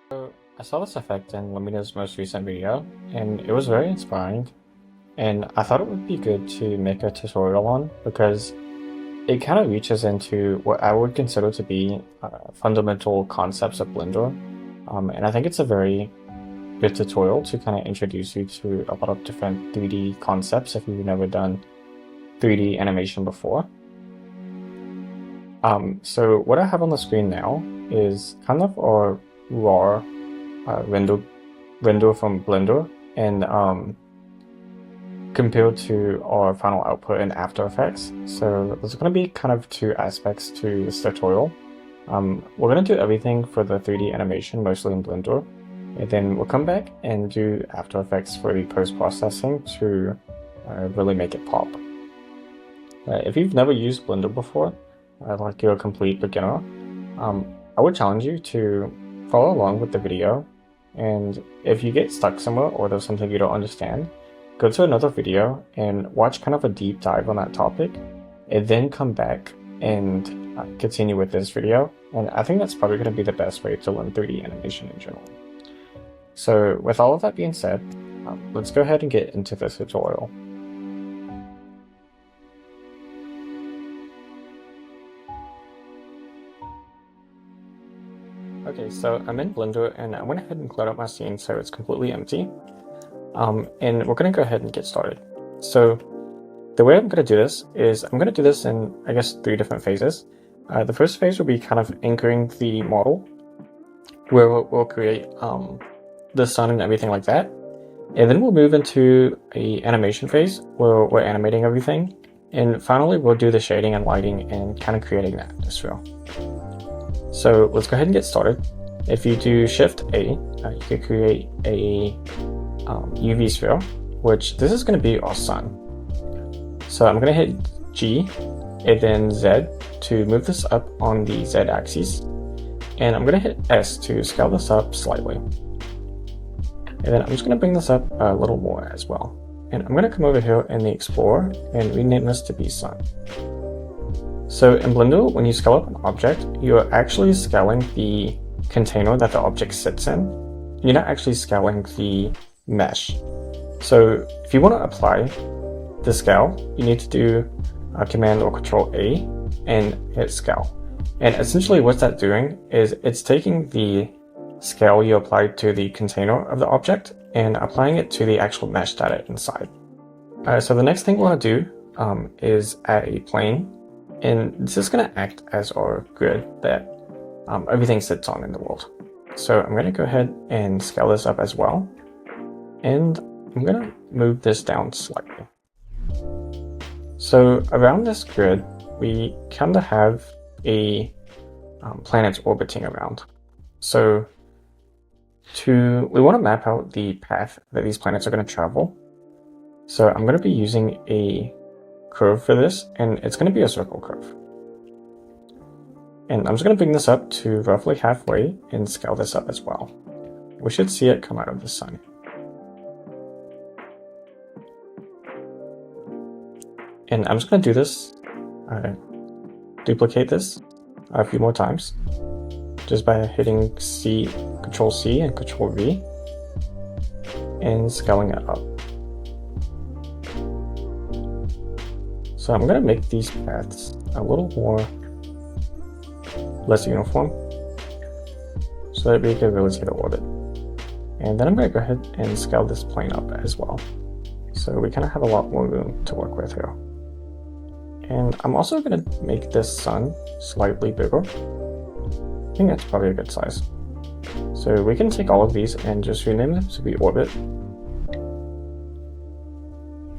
So I saw this effect in LeMMinO's most recent video, and it was very inspiring, and I thought it would be good to make a tutorial on because it kind of reaches into what I would consider to be fundamental concepts of Blender, and I think it's a very good tutorial to kind of introduce you to a lot of different 3D concepts if you've never done 3D animation before. So what I have on the screen now is kind of our raw render from Blender, and compared to our final output in After Effects. So there's going to be kind of two aspects to this tutorial. We're going to do everything for the 3D animation, mostly in Blender, and then we'll come back and do After Effects for the post-processing to really make it pop. If you've never used Blender before, like you're a complete beginner, I would challenge you to follow along with the video, and if you get stuck somewhere or there's something you don't understand, go to another video and watch kind of a deep dive on that topic, and then come back and continue with this video. And I think that's probably going to be the best way to learn 3D animation in general. So with all of that being said, let's go ahead and get into this tutorial. Okay, so I'm in Blender and I went ahead and cleared out my scene so it's completely empty. And we're going to go ahead and get started. So the way I'm going to do this is I'm going to do this in, I guess, 3 different phases. The first phase will be kind of anchoring the model, where we'll create the sun and everything like that. And then we'll move into a animation phase where we're animating everything. And finally, we'll do the shading and lighting and kind of creating that atmosphere. So let's go ahead and get started. If you do Shift A, you can create a UV sphere, which this is going to be our sun. So I'm going to hit G and then Z to move this up on the Z axis. And I'm going to hit S to scale this up slightly. And then I'm just going to bring this up a little more as well. And I'm going to come over here in the Explorer and rename this to be sun. So in Blender, when you scale up an object, you're actually scaling the container that the object sits in. You're not actually scaling the mesh. So if you want to apply the scale, you need to do Command or Control A and hit scale. And essentially what that's doing is it's taking the scale you applied to the container of the object and applying it to the actual mesh data inside. So the next thing we want to do is add a plane. And this is going to act as our grid that everything sits on in the world. So I'm going to go ahead and scale this up as well. And I'm going to move this down slightly. So around this grid, we kind of have a planets orbiting around. So we want to map out the path that these planets are going to travel. So I'm going to be using a curve for this, and it's going to be a circle curve. And I'm just going to bring this up to roughly halfway and scale this up as well. We should see it come out of the sun. And I'm just going to do this, duplicate this a few more times, just by hitting Control C and Control V, and scaling it up. So I'm going to make these paths a little less uniform so that we can really see the orbit. And then I'm going to go ahead and scale this plane up as well. So we kind of have a lot more room to work with here. And I'm also going to make this sun slightly bigger. I think that's probably a good size. So we can take all of these and just rename them to be orbit.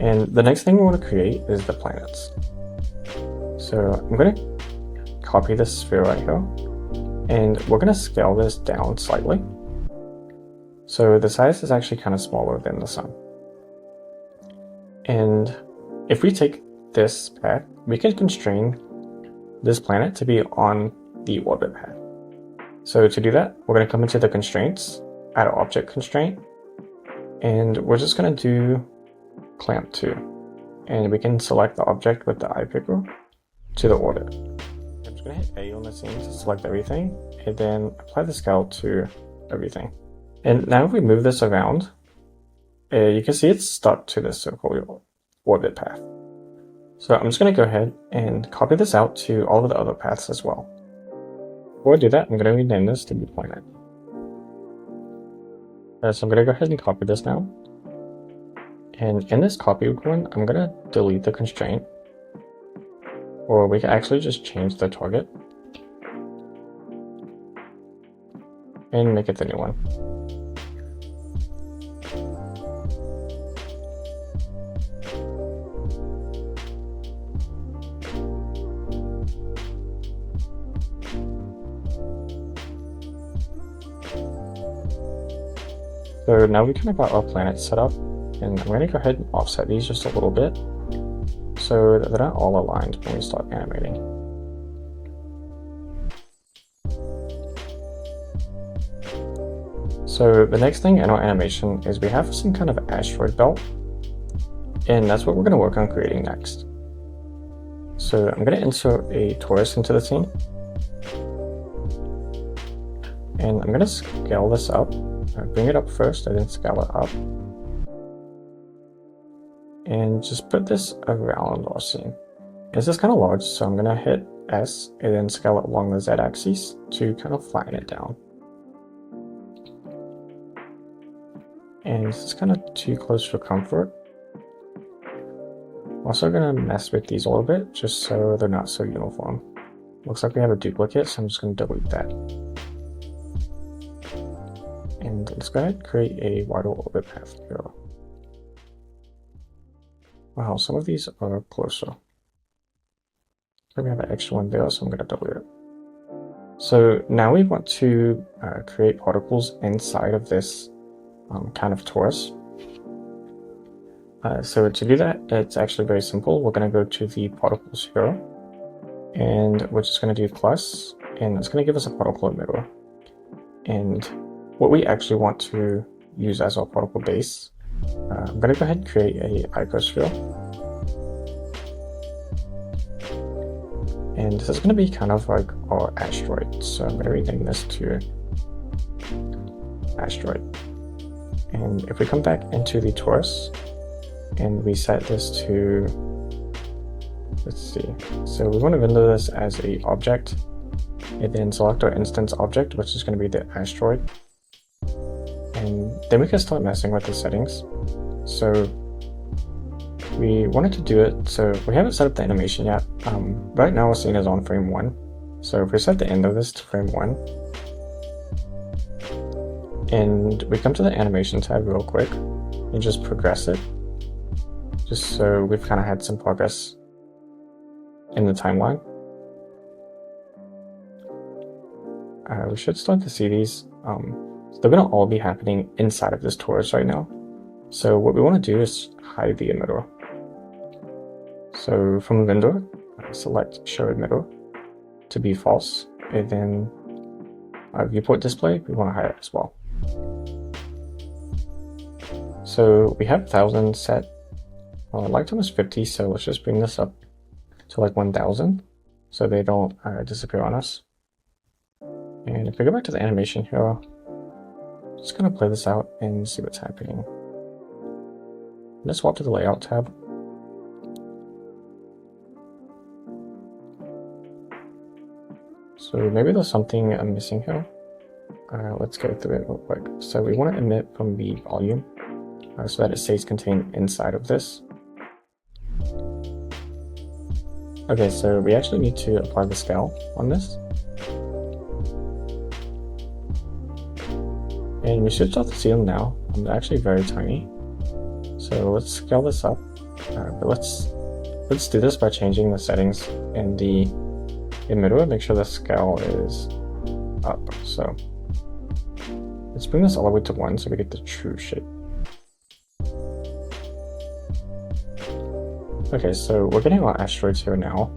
And the next thing we want to create is the planets. So I'm going to copy this sphere right here, and we're going to scale this down slightly. So the size is actually kind of smaller than the sun. And if we take this path, we can constrain this planet to be on the orbit path. So to do that, we're going to come into the constraints, add an object constraint, and we're just going to do clamp 2, and we can select the object with the eye picker to the orbit. I'm just going to hit A on the scene to select everything, and then apply the scale to everything. And now if we move this around, you can see it's stuck to this circle orbit path. So I'm just going to go ahead and copy this out to all of the other paths as well. Before I do that, I'm going to rename this to Planet. So I'm going to go ahead and copy this now. And in this copy one, I'm going to delete the constraint. Or we can actually just change the target and make it the new one. So now we kind of got our planet set up, and I'm going to go ahead and offset these just a little bit so that they're not all aligned when we start animating. So the next thing in our animation is we have some kind of asteroid belt, and that's what we're going to work on creating next. So I'm going to insert a torus into the scene, and I'm going to scale this up. Bring it up first and then scale it up. And just put this around our scene. This is kind of large, so I'm going to hit S and then scale it along the Z axis to kind of flatten it down. And this is kind of too close for comfort. I'm also going to mess with these a little bit just so they're not so uniform. Looks like we have a duplicate, so I'm just going to delete that. And let's go ahead and create a wider orbit path here. Wow, some of these are closer. We have an extra one there, so I'm going to delete it. So now we want to create particles inside of this kind of torus. So to do that, it's actually very simple. We're going to go to the particles here, and we're just going to do plus, and it's going to give us a particle emitter. And what we actually want to use as our particle base, I'm going to go ahead and create a icosphere. And this is going to be kind of like our asteroid. So I'm going to rename this to asteroid. And if we come back into the torus and we set this to, let's see, so we want to render this as a object, and then select our instance object, which is going to be the asteroid. And then we can start messing with the settings. So we wanted to do it, so we haven't set up the animation yet. Right now our scene is on frame 1. So if we set the end of this to frame 1, and we come to the animation tab real quick and just progress it, just so we've kind of had some progress in the timeline. We should start to see these. They're going to all be happening inside of this torus right now. So what we want to do is hide the emitter. So from the vendor, select show emitter to be false, and then viewport display, we want to hide it as well. So we have 1000 set. Lifetime is 50, so let's just bring this up to like 1000 so they don't disappear on us. And if we go back to the animation here, I'm just going to play this out and see what's happening. Let's swap to the layout tab. So maybe there's something I'm missing here. Let's go through it real quick. So we want to emit from the volume so that it stays contained inside of this. Okay, so we actually need to apply the scale on this. And we should start to see them now. They're actually very tiny. So let's scale this up. But let's do this by changing the settings in the emitter. Make sure the scale is up. So let's bring this all the way to 1 so we get the true shape. Okay, so we're getting our asteroids here now.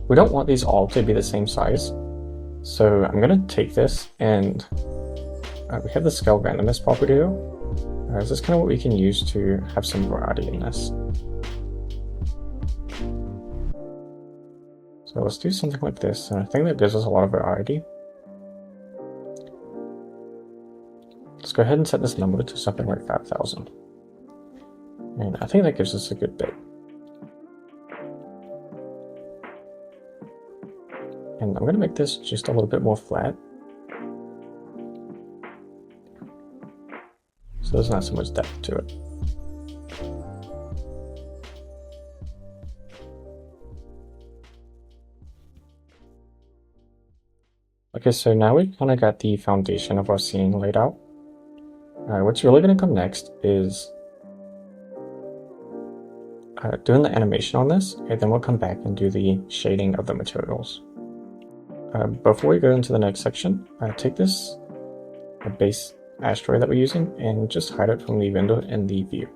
We don't want these all to be the same size. So I'm going to take this and we have the scale randomness property here. This is kind of what we can use to have some variety in this. So let's do something like this, and I think that gives us a lot of variety. let's go ahead and set this number to something like 5,000. And I think that gives us a good bit. And I'm going to make this just a little bit more flat. So there's not so much depth to it. Okay, so now we've kind of got the foundation of our scene laid out. What's really going to come next is doing the animation on this, and then we'll come back and do the shading of the materials. Before we go into the next section, take this base asteroid that we're using and just hide it from the window in the view.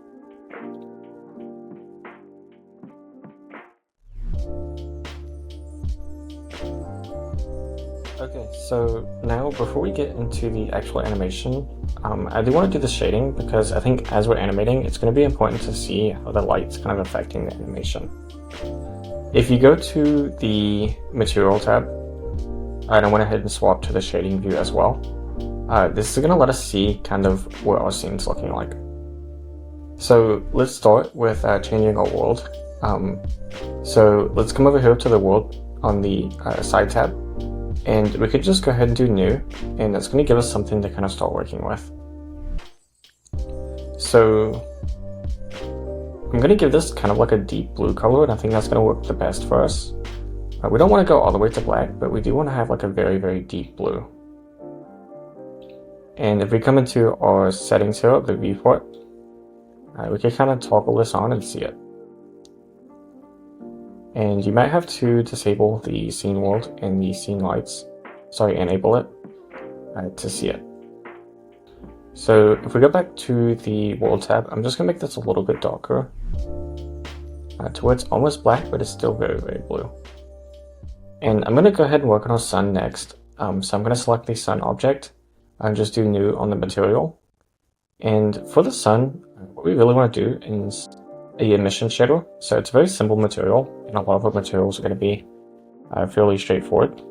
Okay, so now before we get into the actual animation, I do want to do the shading because I think as we're animating, it's going to be important to see how the light's kind of affecting the animation. If you go to the Material tab, and I went ahead and swapped to the shading view as well, this is going to let us see kind of what our scene's looking like. So let's start with changing our world. So let's come over here to the world on the side tab. And we could just go ahead and do new, and it's going to give us something to kind of start working with. So I'm going to give this kind of like a deep blue color, and I think that's going to work the best for us. We don't want to go all the way to black, but we do want to have like a very, very deep blue. And if we come into our settings here, the viewport, we can kind of toggle this on and see it. And you might have to disable the scene world and the scene lights, enable it to see it. So if we go back to the world tab, I'm just going to make this a little bit darker to where it's almost black, but it's still very, very blue. And I'm going to go ahead and work on our sun next. So I'm going to select the sun object and just do new on the material. And for the sun, what we really want to do is a emission shader. So it's a very simple material, and a lot of our materials are going to be fairly straightforward.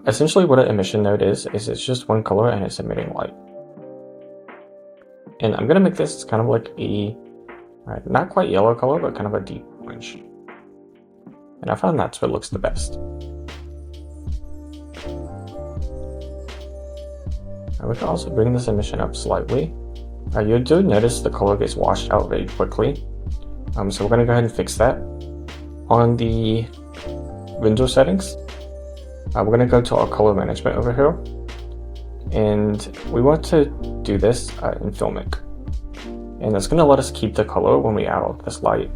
Essentially what an emission node is it's just one color and it's emitting light. And I'm going to make this kind of like a, not quite yellow color, but kind of a deep orange. And I found that's what looks the best. We can also bring this emission up slightly. You do notice the color gets washed out very quickly. So we're going to go ahead and fix that. On the window settings, we're going to go to our color management over here. And we want to do this in Filmic. And it's going to let us keep the color when we add all this light.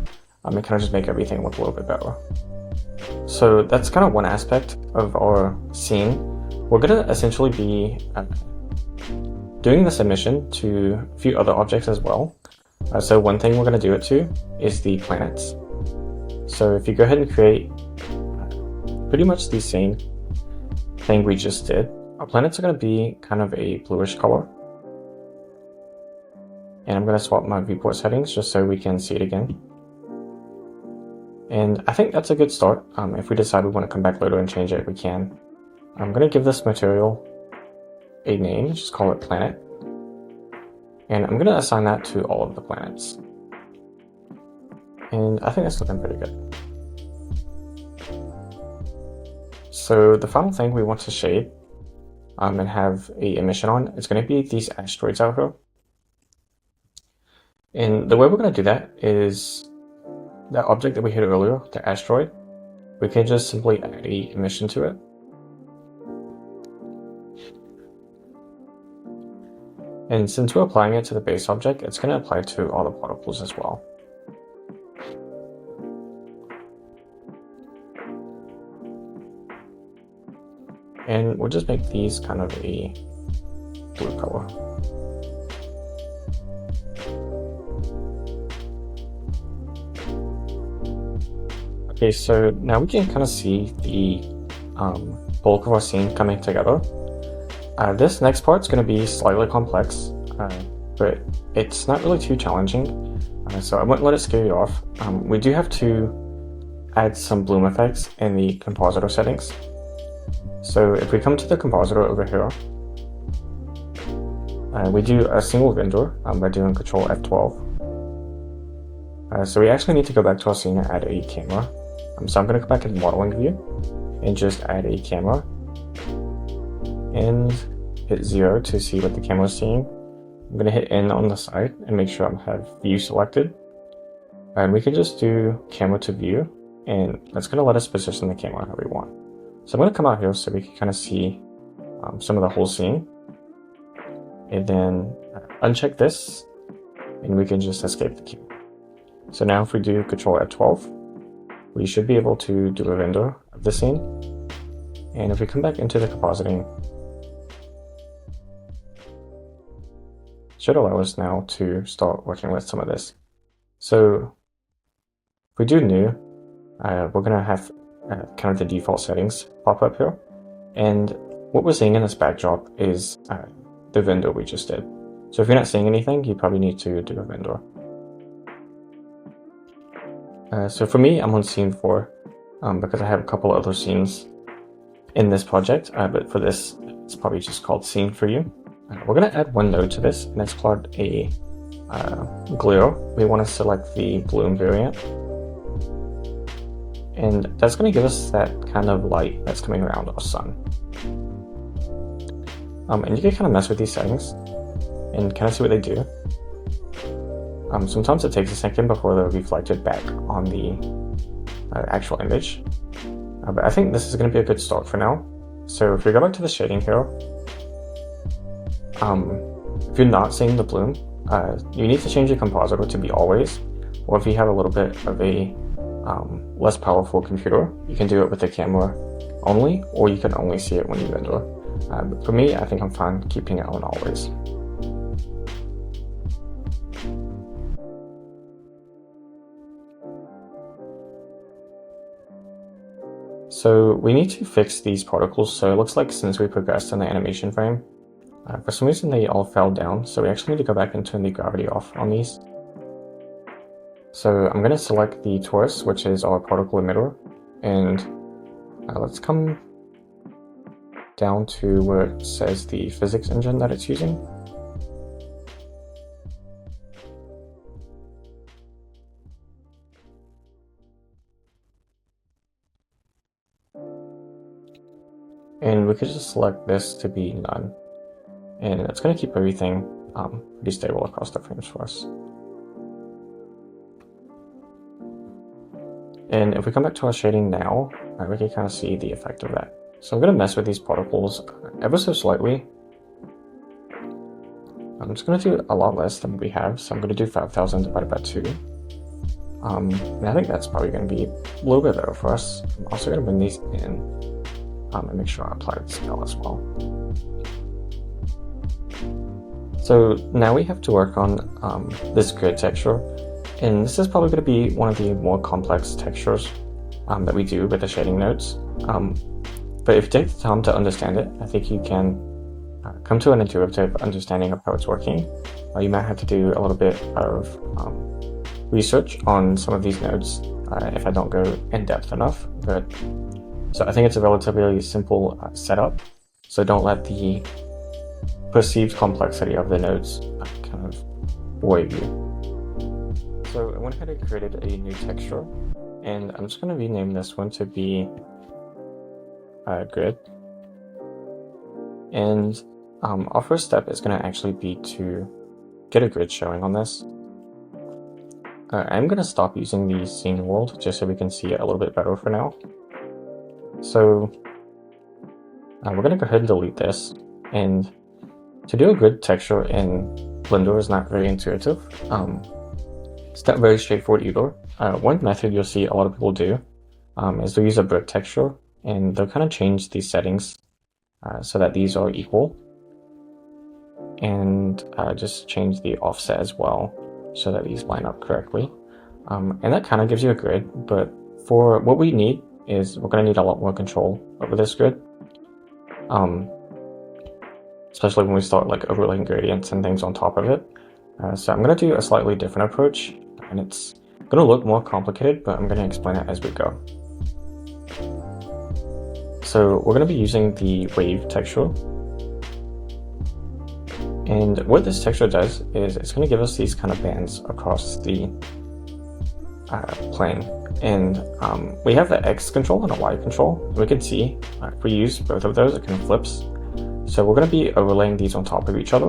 And kind of just make everything look a little bit better. So that's kind of one aspect of our scene. We're going to essentially be doing this emission to a few other objects as well. So one thing we're going to do it to is the planets. So if you go ahead and create pretty much the same thing we just did, our planets are going to be kind of a bluish color. And I'm going to swap my viewport settings just so we can see it again. And I think that's a good start. If we decide we want to come back later and change it, we can. I'm going to give this material a name, just call it planet. And I'm going to assign that to all of the planets. And I think that's looking pretty good. So the final thing we want to shade and have a emission on is going to be these asteroids out here. And the way we're going to do that is that object that we hit earlier, the asteroid, we can just simply add a emission to it. And since we're applying it to the base object, it's going to apply to all the particles as well. And we'll just make these kind of a blue color. Okay, so now we can kind of see the bulk of our scene coming together. This next part is going to be slightly complex, but it's not really too challenging, so I wouldn't let it scare you off. We do have to add some bloom effects in the compositor settings. So if we come to the compositor over here, we do a single vendor by doing Control F12. So we actually need to go back to our scene and add a camera. So I'm going to go back in modeling view and just add a camera and hit 0 to see what the camera is seeing. I'm going to hit N on the side and make sure I have view selected. And we can just do camera to view, and that's going to let us position the camera how we want. So I'm going to come out here so we can kind of see some of the whole scene. And then uncheck this, and we can just escape the camera. So now if we do Control F12, we should be able to do a render of the scene. And if we come back into the compositing, it should allow us now to start working with some of this. So if we do new, we're going to have kind of the default settings pop up here. And what we're seeing in this backdrop is the vendor we just did. So if you're not seeing anything, you probably need to do a vendor. So for me, I'm on scene 4 because I have a couple other scenes in this project, but for this, it's probably just called scene for you. We're going to add one node to this, and it's called a glare. We want to select the bloom variant, and that's going to give us that kind of light that's coming around our sun. And you can kind of mess with these settings and kind of see what they do. Sometimes it takes a second before they're reflected back on the actual image. But I think this is going to be a good start for now. So if we go back to the shading here, if you're not seeing the bloom, you need to change your compositor to be always, or if you have a little bit of a less powerful computer, you can do it with the camera only, or you can only see it when you render. But for me, I think I'm fine keeping it on always. So we need to fix these particles. So it looks like since we progressed in the animation frame, for some reason they all fell down. So we actually need to go back and turn the gravity off on these. So I'm going to select the torus, which is our particle emitter, and let's come down to where it says the physics engine that it's using. And we could just select this to be none. And it's going to keep everything pretty stable across the frames for us. And if we come back to our shading now, we can kind of see the effect of that. So I'm going to mess with these particles ever so slightly. I'm just going to do a lot less than we have. So I'm going to do 5,000 divided by 2. And I think that's probably going to be a little bit better for us. I'm also going to bring these in and make sure I apply the scale as well. So now we have to work on this grid texture, and this is probably going to be one of the more complex textures that we do with the shading nodes. But if you take the time to understand it, I think you can come to an intuitive understanding of how it's working. You might have to do a little bit of research on some of these nodes if I don't go in depth enough. So I think it's a relatively simple setup, so don't let the perceived complexity of the nodes kind of worry you. So I went ahead and created a new texture, and I'm just going to rename this one to be grid. And our first step is going to actually be to get a grid showing on this. I'm going to stop using the scene world just so we can see it a little bit better for now. So we're going to go ahead and delete this, and to do a grid texture in Blender is not very intuitive. It's not very straightforward either. One method you'll see a lot of people do is they'll use a brick texture, and they'll kind of change these settings so that these are equal, and just change the offset as well so that these line up correctly. And that kind of gives you a grid, but for what we need is we're going to need a lot more control over this grid, especially when we start like overlaying gradients and things on top of it. So I'm going to do a slightly different approach, and it's going to look more complicated, but I'm going to explain it as we go. So we're going to be using the wave texture, And what this texture does is it's going to give us these kind of bands across the plane. And we have the X control and a Y control. We can see if we use both of those, it kind of flips. So we're going to be overlaying these on top of each other,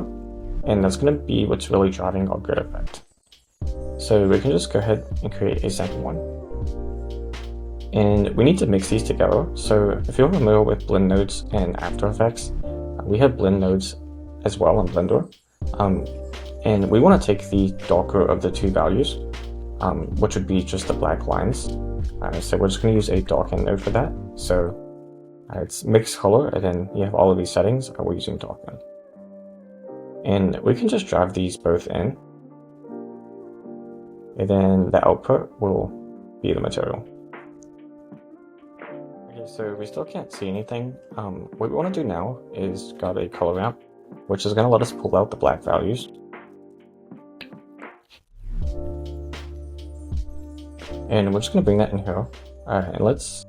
and that's going to be what's really driving our grid effect. So we can just go ahead and create a second one. And we need to mix these together. So if you're familiar with blend nodes and After Effects, we have blend nodes as well in Blender. And we want to take the darker of the two values, which would be just the black lines. So we're just going to use a darken node for that. So it's mixed color, and then you have all of these settings. We're using darken. And we can just drive these both in. And then the output will be the material. Okay, so we still can't see anything. What we want to do now is grab a color ramp, which is going to let us pull out the black values. And we're just going to bring that in here. And let's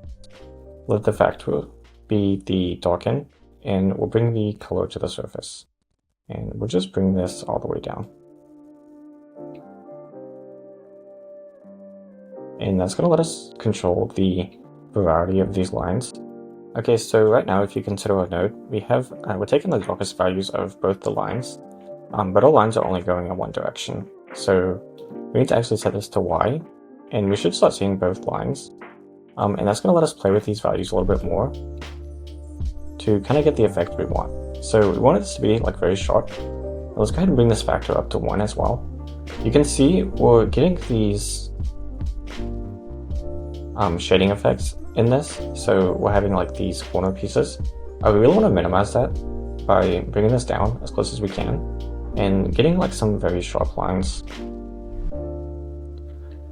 let the factor be the darken, and we'll bring the color to the surface. And we'll just bring this all the way down. And that's going to let us control the variety of these lines. Okay, so right now, if you consider our node, we're taking the darkest values of both the lines, but our lines are only going in one direction. So we need to actually set this to Y, and we should start seeing both lines. And that's going to let us play with these values a little bit more to kind of get the effect we want. So we want this to be like very sharp. Let's go ahead and bring this factor up to 1 as well. You can see we're getting these shading effects in this, so we're having like these corner pieces. We really want to minimize that by bringing this down as close as we can and getting like some very sharp lines.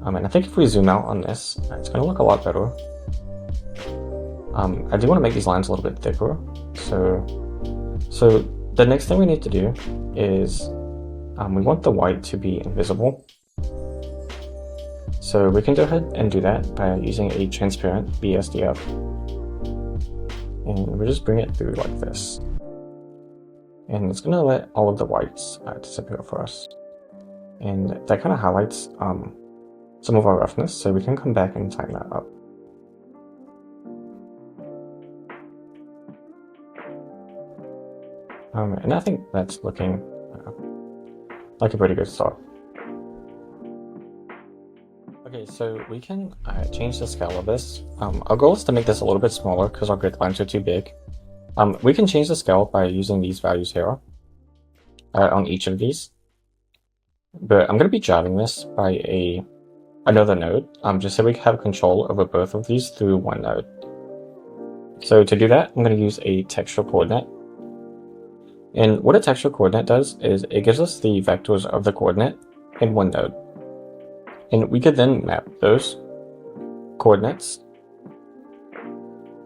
And I think if we zoom out on this, it's going to look a lot better. I do want to make these lines a little bit thicker. So the next thing we need to do is we want the white to be invisible. So we can go ahead and do that by using a transparent BSDF. And we'll just bring it through like this. And it's going to let all of the whites disappear for us. And that kind of highlights some of our roughness, so we can come back and tighten that up. And I think that's looking like a pretty good start. Okay, so we can change the scale of this. Our goal is to make this a little bit smaller because our grid lines are too big. We can change the scale by using these values here on each of these. But I'm going to be driving this by another node, just so we have control over both of these through one node. So to do that, I'm going to use a texture coordinate. And what a texture coordinate does is it gives us the vectors of the coordinate in one node. And we could then map those coordinates.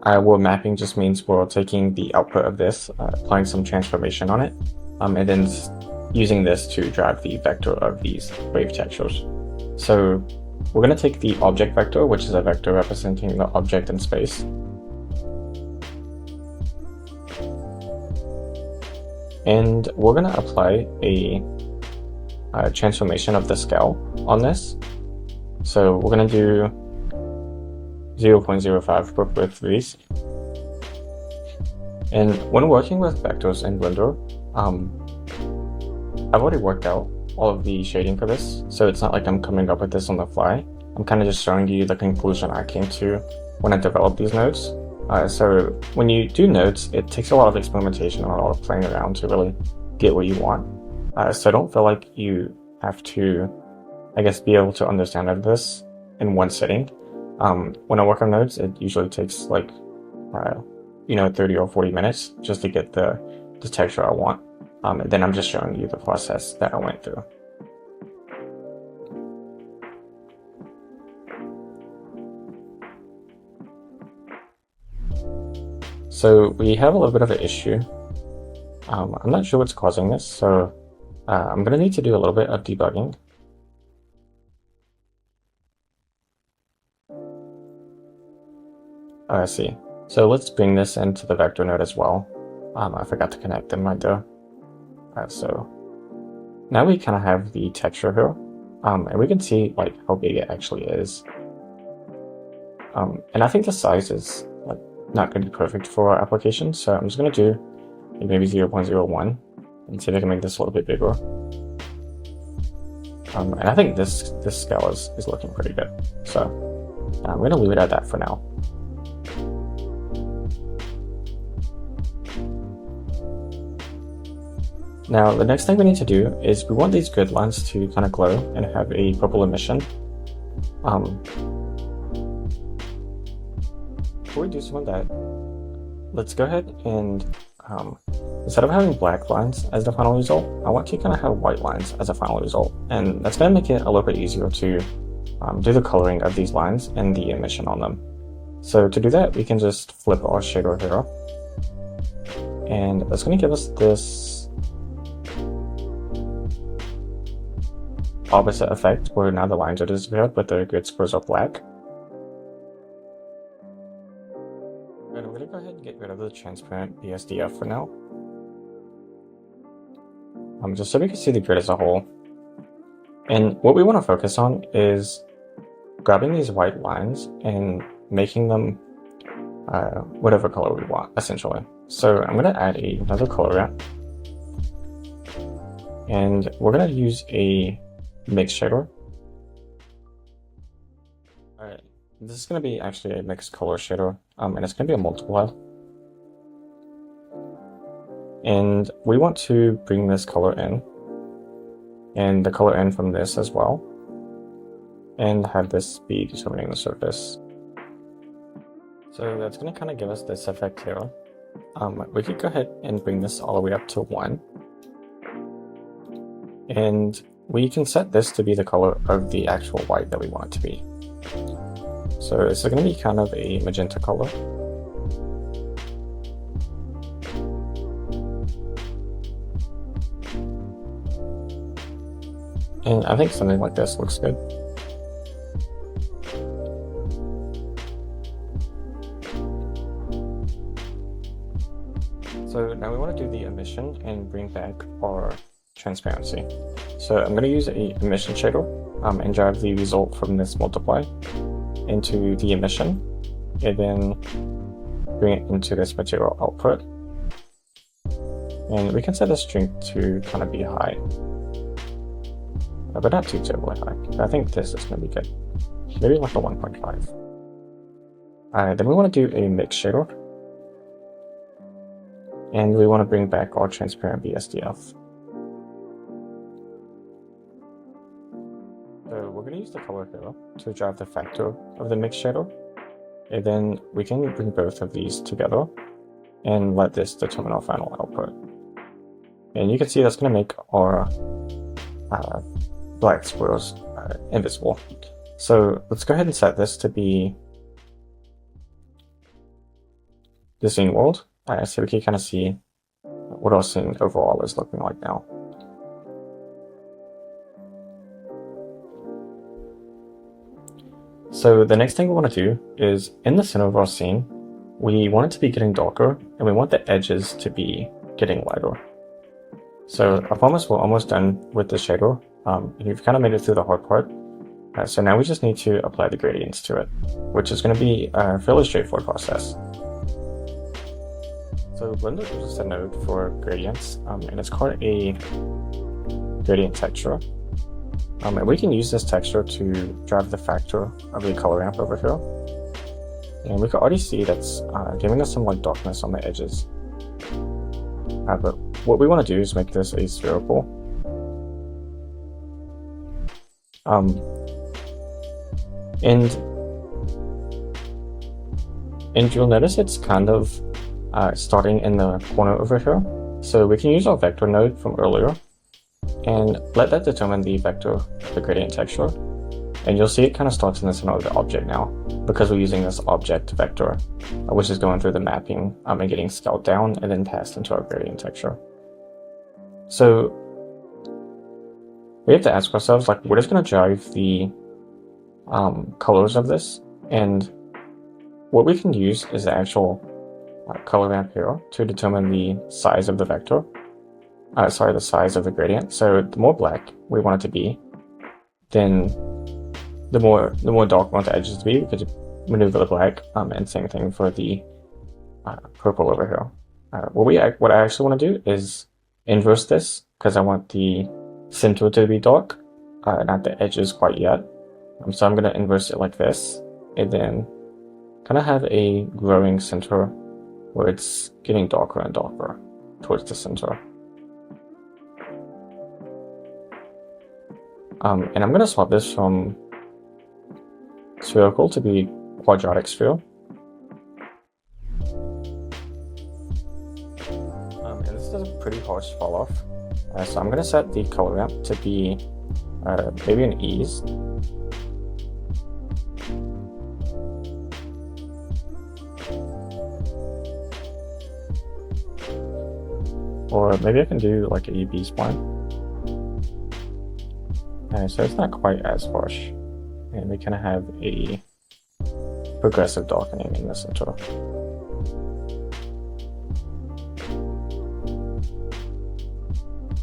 Where mapping just means we're taking the output of this, applying some transformation on it, and then using this to drive the vector of these wave textures. So we're going to take the object vector, which is a vector representing the object in space. And we're going to apply a transformation of the scale on this. So we're going to do 0.05 for both of these. And when working with vectors in Blender, I've already worked out all of the shading for this, so it's not like I'm coming up with this on the fly. I'm kind of just showing you the conclusion I came to when I developed these nodes. So when you do nodes, it takes a lot of experimentation and a lot of playing around to really get what you want. So I don't feel like you have to, I guess, be able to understand this in one sitting. When I work on nodes, it usually takes like, 30 or 40 minutes just to get the texture I want. And then I'm just showing you the process that I went through. So we have a little bit of an issue. I'm not sure what's causing this, so I'm going to need to do a little bit of debugging. I see. So let's bring this into the vector node as well. I forgot to connect them right there. So now we kind of have the texture here, and we can see like how big it actually is. And I think the size is like not going to be perfect for our application, so I'm just going to do maybe 0.01 and see if I can make this a little bit bigger. And I think this scale is looking pretty good, so I'm going to leave it at that for now. Now the next thing we need to do is we want these grid lines to kind of glow and have a purple emission. Before we do some of that, let's go ahead and instead of having black lines as the final result, I want to kind of have white lines as a final result, and that's going to make it a little bit easier to do the coloring of these lines and the emission on them. So to do that, we can just flip our shader here, and that's going to give us this opposite effect where now the lines are disappeared but the grid squares are black. And I'm going to go ahead and get rid of the transparent BSDF for now, just so we can see the grid as a whole. And what we want to focus on is grabbing these white lines and making them whatever color we want, essentially. So I'm going to add another color ramp, and we're going to use a mix shader. Alright, this is going to be actually a mixed color shader, and it's going to be a multiply. And we want to bring this color in, and the color in from this as well, and have this be determining the surface. So that's going to kind of give us this effect here. We could go ahead and bring this all the way up to 1. And we can set this to be the color of the actual white that we want it to be. So this is going to be kind of a magenta color. And I think something like this looks good. So now we want to do the emission and bring back our transparency. So I'm going to use a emission shader and drive the result from this multiply into the emission, and then bring it into this material output. And we can set the strength to kind of be high, but not too terribly high. I think this is going to be good. Maybe like a 1.5. Then we want to do a mix shader, and we want to bring back our transparent BSDF. So we're going to use the color here to drive the factor of the mix shader, and then we can bring both of these together and let this determine our final output. And you can see that's going to make our black squares invisible. So let's go ahead and set this to be the scene world, so we can kind of see what our scene overall is looking like now. So the next thing we want to do is, in the center of our scene, we want it to be getting darker, and we want the edges to be getting lighter. So I promise we're almost done with the shader. You've kind of made it through the hard part. So now we just need to apply the gradients to it, which is going to be a fairly straightforward process. So Blender gives us a node for gradients, and it's called a gradient texture. And we can use this texture to drive the factor of the color ramp over here. And we can already see that's giving us some like darkness on the edges. But what we want to do is make this a spherical. And you'll notice it's kind of starting in the corner over here. So we can use our vector node from earlier and let that determine the vector of the gradient texture. And you'll see it kind of starts in the center of the object now, because we're using this object vector, which is going through the mapping and getting scaled down and then passed into our gradient texture. So we have to ask ourselves, like, what is going to drive the colors of this? And what we can use is the actual color ramp here to determine the size of the vector. the size of the gradient. So the more black we want it to be, then the more dark we want the edges to be. We could maneuver the black, and same thing for the purple over here. What I actually want to do is inverse this, because I want the center to be dark, not the edges quite yet. So I'm going to inverse it like this, and then kind of have a growing center where it's getting darker and darker towards the center. And I'm going to swap this from spherical to be quadratic sphere. And this is a pretty harsh fall off. So I'm going to set the color ramp to be maybe an ease. Or maybe I can do like a B-spline. So it's not quite as harsh. And we kind of have a progressive darkening in the center.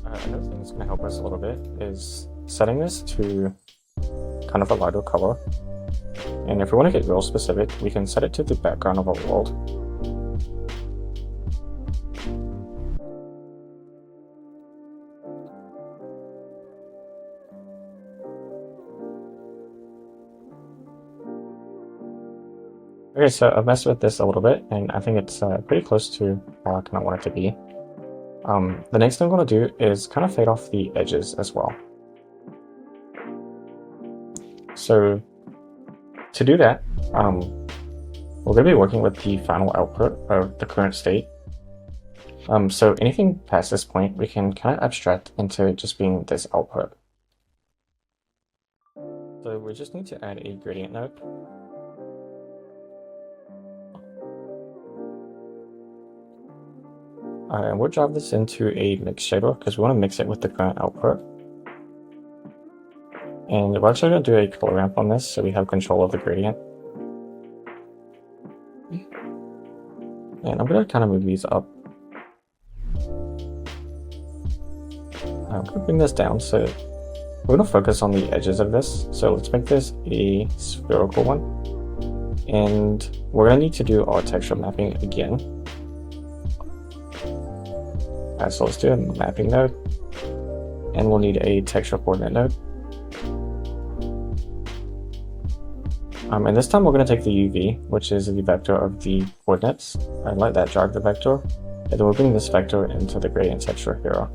Another thing that's going to help us a little bit is setting this to kind of a lighter color. And if we want to get real specific, we can set it to the background of our world. Okay, so I've messed with this a little bit, and I think it's pretty close to how I kind of want it to be. The next thing I'm going to do is kind of fade off the edges as well. So to do that, we're going to be working with the final output of the current state. So anything past this point, we can kind of abstract into just being this output. So we just need to add a gradient node. And we'll drop this into a mix shader because we want to mix it with the current output. And we're actually going to do a color ramp on this so we have control of the gradient. And I'm going to kind of move these up. I'm going to bring this down, so we're going to focus on the edges of this. So let's make this a spherical one. And we're going to need to do our texture mapping again. So let's do a mapping node, and we'll need a texture coordinate node. And this time we're going to take the UV, which is the vector of the coordinates, and let that drive the vector. And then we'll bring this vector into the gradient texture here.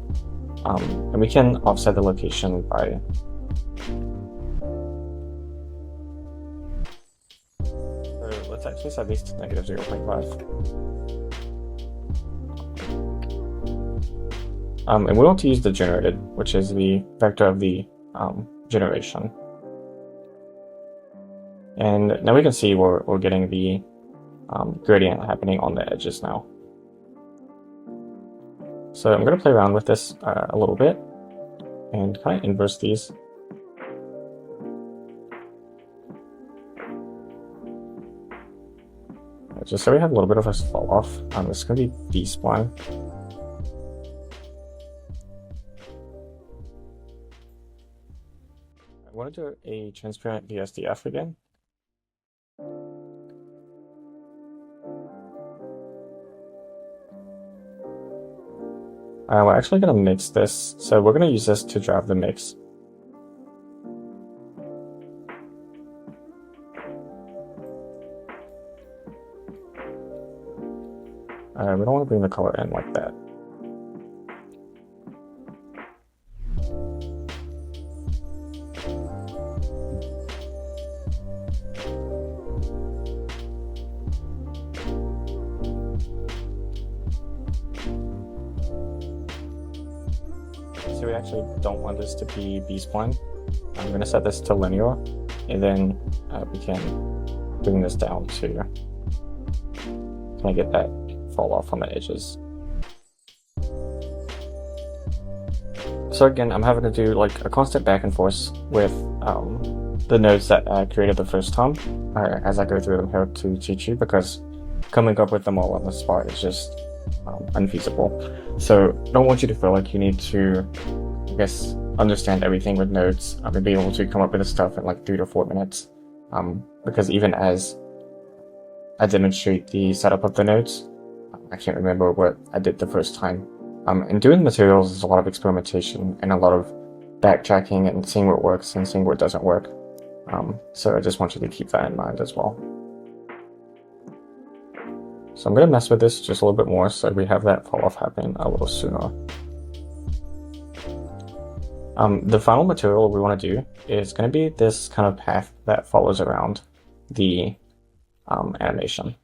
And we can offset the location by so let's actually set these to -0.5. And we want to use the generated, which is the vector of the generation. And now we can see we're getting the gradient happening on the edges now. So I'm going to play around with this a little bit and kind of inverse these. Just so we have a little bit of a fall off. This is going to be B-spline. I want to do a transparent VSDF again. We're actually going to mix this, so we're going to use this to drive the mix. We don't want to bring the color in like that. So we actually don't want this to be B-spline. I'm going to set this to linear, and then we can bring this down to kind of get that fall off on the edges. So again, I'm having to do like a constant back and forth with the nodes that I created the first time as I go through them here to teach you, because coming up with them all on the spot is just unfeasible. So I don't want you to feel like you need to, I guess, understand everything with nodes and be able to come up with this stuff in like 3 to 4 minutes. Because even as I demonstrate the setup of the nodes, I can't remember what I did the first time. And doing materials is a lot of experimentation and a lot of backtracking and seeing what works and seeing what doesn't work. So I just want you to keep that in mind as well. So I'm going to mess with this just a little bit more so we have that fall off happen a little sooner. The final material we want to do is going to be this kind of path that follows around the animation.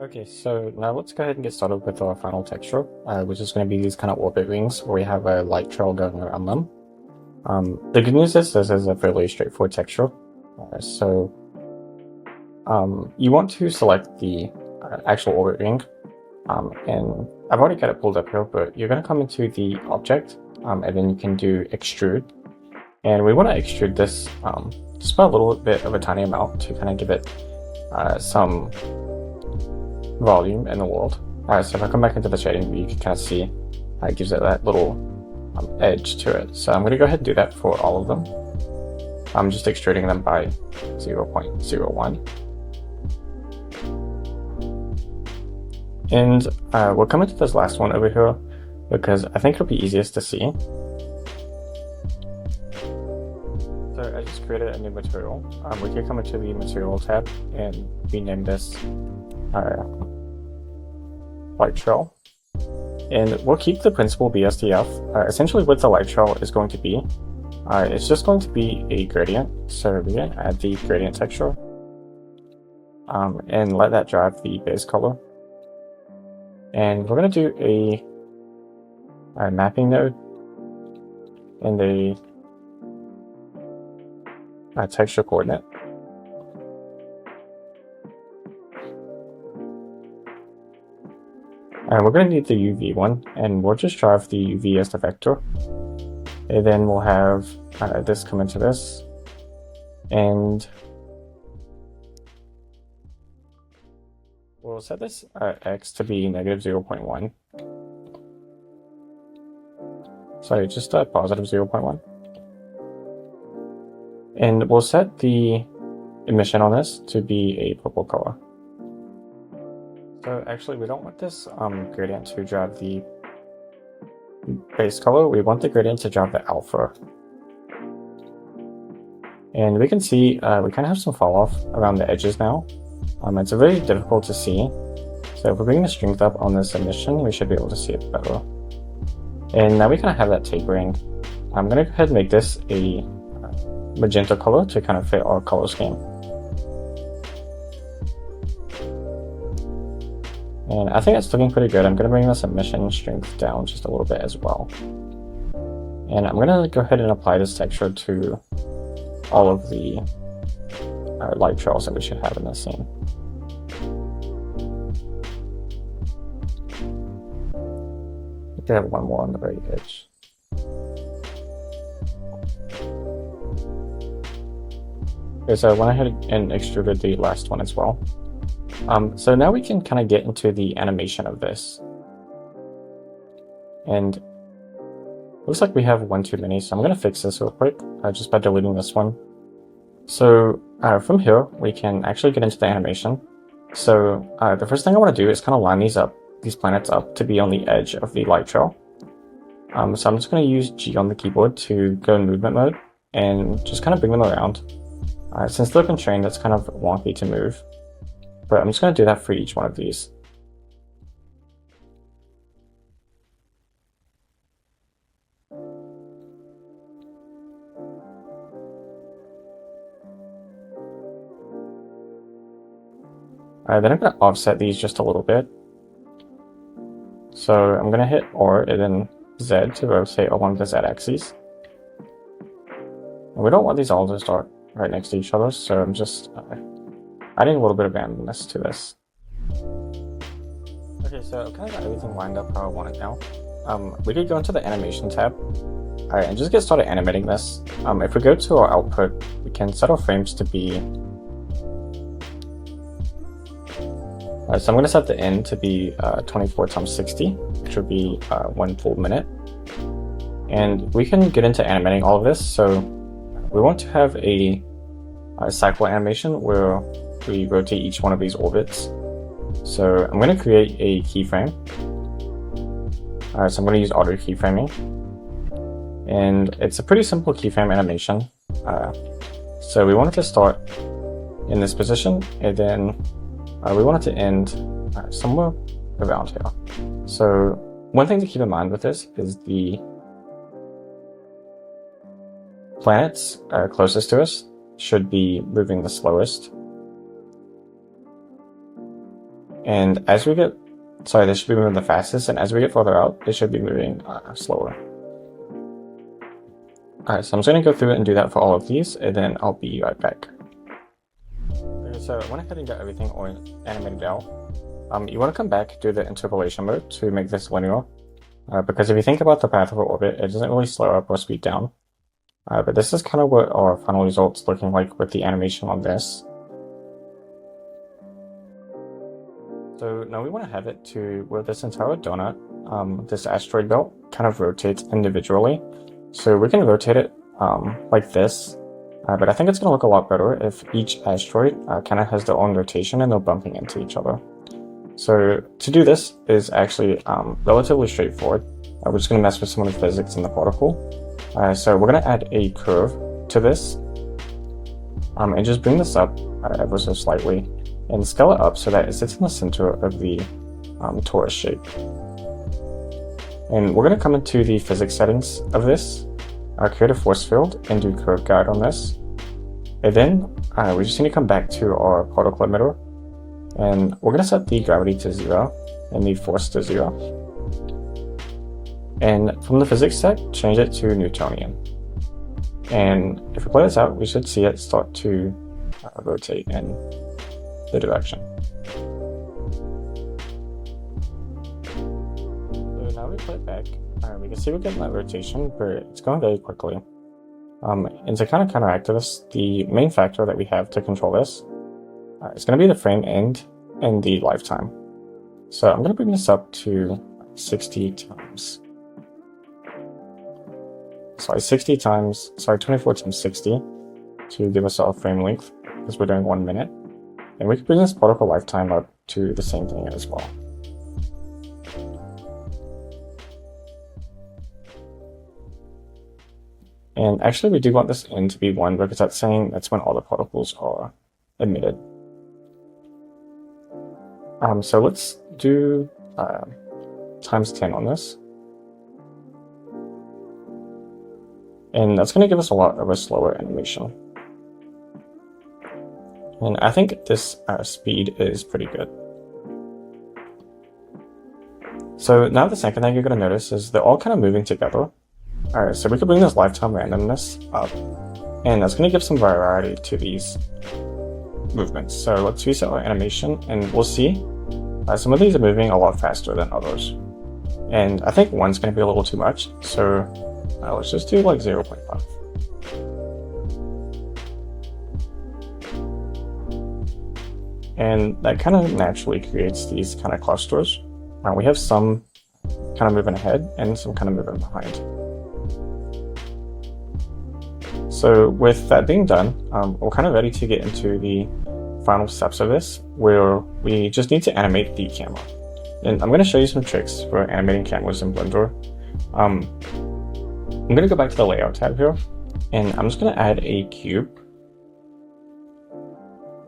Okay, so now let's go ahead and get started with our final texture, which is going to be these kind of orbit rings where we have a light trail going around them. The good news is this is a fairly straightforward texture. You want to select the actual orbit ring, and I've already got it pulled up here, but you're going to come into the object, and then you can do extrude. And we want to extrude this just by a little bit of a tiny amount to kind of give it some volume in the world. So if I come back into the shading view, you can kind of see how it gives it that little edge to it. So I'm going to go ahead and do that for all of them. I'm just extruding them by 0.01. And we'll come into this last one over here because I think it'll be easiest to see. So I just created a new material. We can come into the material tab and rename this light trail. And we'll keep the principal BSDF. Essentially what the light trail is going to be, it's just going to be a gradient. So we're going to add the gradient texture and let that drive the base color. And we're going to do a mapping node and a texture coordinate. And we're going to need the UV one, and we'll just drive the UV as the vector. And then we'll have this come into this, and we'll set this x to be -0.1. Sorry, just positive 0.1. And we'll set the emission on this to be a purple color. So actually we don't want this gradient to drive the base color, we want the gradient to drive the alpha. And we can see we kind of have some fall off around the edges now. It's very difficult to see. So if we're bringing the strength up on this emission, we should be able to see it better. And now we kind of have that tapering. I'm going to go ahead and make this a magenta color to kind of fit our color scheme. And I think it's looking pretty good. I'm going to bring this emission strength down just a little bit as well. And I'm going to go ahead and apply this texture to all of the light trails that we should have in this scene. We could have one more on the very edge. Okay, so I went ahead and extruded the last one as well. So now we can kind of get into the animation of this. And looks like we have one too many, so I'm going to fix this real quick just by deleting this one. So from here, we can actually get into the animation. So the first thing I want to do is kind of line these planets up to be on the edge of the light trail. So I'm just going to use G on the keyboard to go in movement mode and just kind of bring them around. Since they're constrained, it's kind of wonky to move, but I'm just going to do that for each one of these. Then I'm going to offset these just a little bit. So I'm going to hit R and then Z to rotate along the Z axis. And we don't want these all to start right next to each other, so I'm just adding a little bit of randomness to this. Okay, so I've kind of got everything lined up how I want it now. We could go into the animation tab and just get started animating this. If we go to our output, we can set our frames to be So I'm going to set the end to be 24 times 60, which would be 1 full minute. And we can get into animating all of this. So we want to have a cycle animation where we rotate each one of these orbits. So I'm going to create a keyframe. So I'm going to use auto keyframing. And it's a pretty simple keyframe animation. So we want it to start in this position, and then we want it to end somewhere around here. So one thing to keep in mind with this is the planets closest to us should be moving the slowest. And as we get, sorry, they should be moving the fastest, and as we get further out, they should be moving slower. Alright, so I'm just going to go through it and do that for all of these, and then I'll be right back. Okay, so I went ahead and got everything animated out. You want to come back to the interpolation mode to make this linear, because if you think about the path of our orbit, it doesn't really slow up or speed down. But this is kind of what our final result's looking like with the animation on this. So now we want to have it to where this entire donut, this asteroid belt, kind of rotates individually. So we can rotate it like this, but I think it's going to look a lot better if each asteroid kind of has their own rotation and they're bumping into each other. So to do this is actually relatively straightforward. We're just going to mess with some of the physics in the particle. So we're going to add a curve to this and just bring this up ever so slightly and scale it up so that it sits in the center of the torus shape. And we're going to come into the physics settings of this, create a force field, and do curve guide on this. And then we just need to come back to our particle emitter, and we're going to set the gravity to 0 and the force to 0. And from the physics set, change it to Newtonian. And if we play this out, we should see it start to rotate in the direction. So now we play it back, we can see we're getting that rotation, but it's going very quickly. And to kind of counteract this, the main factor that we have to control this is going to be the frame end and the lifetime. So I'm going to bring this up to 60 times. Sorry, 24 times 60 to give us our frame length, because we're doing 1 minute. And we can bring this particle lifetime up to the same thing as well. And actually we do want this end to be 1 because that's saying that's when all the particles are emitted. So let's do times 10 on this. And that's going to give us a lot of a slower animation. And I think this speed is pretty good. So now the second thing you're going to notice is they're all kind of moving together. Alright, so we could bring this lifetime randomness up, and that's going to give some variety to these movements. So let's reset our animation, and we'll see some of these are moving a lot faster than others. And I think one's going to be a little too much, so let's just do like 0.5. And that kind of naturally creates these kind of clusters. We have some kind of moving ahead and some kind of moving behind. So with that being done, we're kind of ready to get into the final steps of this, where we just need to animate the camera. And I'm going to show you some tricks for animating cameras in Blender. I'm going to go back to the layout tab here, and I'm just going to add a cube.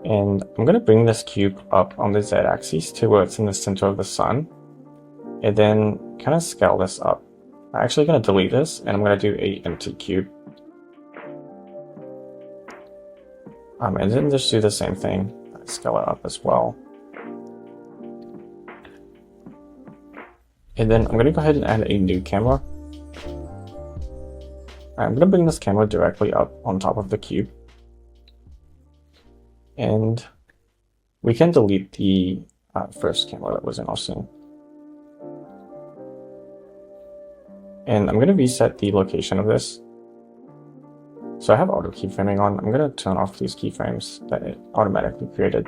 And I'm going to bring this cube up on the z-axis to where it's in the center of the sun, and then kind of scale this up. I'm actually going to delete this, and I'm going to do a empty cube. And then just do the same thing, scale it up as well. And then I'm going to go ahead and add a new camera. I'm going to bring this camera directly up on top of the cube. And we can delete the first camera that was in our scene. And I'm going to reset the location of this. So I have auto keyframing on. I'm going to turn off these keyframes that it automatically created.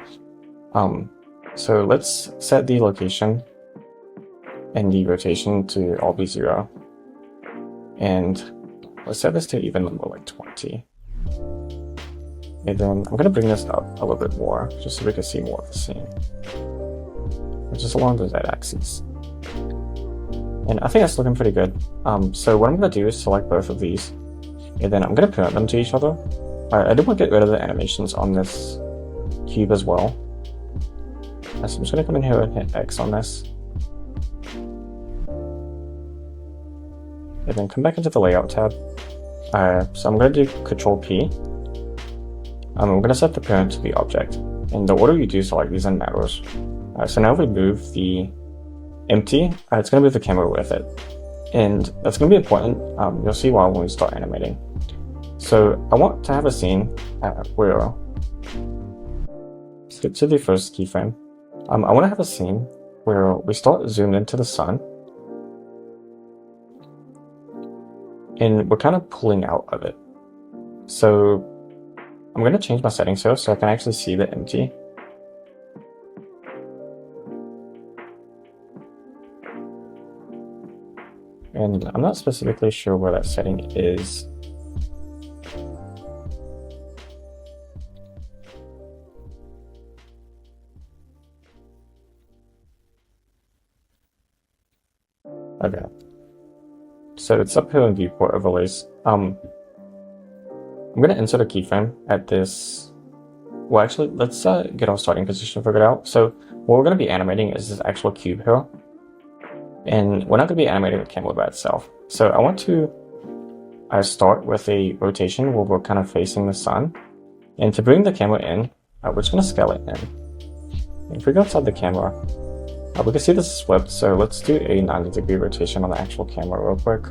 So let's set the location and the rotation to all be 0. And let's set this to even number like 20. And then I'm going to bring this up a little bit more, just so we can see more of the scene. Just along the z-axis. And I think that's looking pretty good. So what I'm going to do is select both of these, and then I'm going to parent them to each other. I do want to get rid of the animations on this cube as well. So I'm just going to come in here and hit X on this. And then come back into the layout tab. So I'm going to do Control P. I'm going to set the parent to the object. And the order you do select these in matters. So now if we move the empty, it's going to move the camera with it. And that's going to be important. You'll see why when we start animating. So I want to have a scene where, let's get to the first keyframe. I want to have a scene where we start zoomed into the sun. And we're kind of pulling out of it. So I'm going to change my settings here so I can actually see the empty. And I'm not specifically sure where that setting is. Okay. So it's up here in viewport overlays. I'm going to insert a keyframe at this. Well, actually, let's get our starting position figured out. So what we're going to be animating is this actual cube here. And we're not going to be animating the camera by itself. So I want to start with a rotation where we're kind of facing the sun. And to bring the camera in, we're just going to scale it in. If we go outside the camera, we can see this is flipped, so let's do a 90-degree rotation on the actual camera real quick.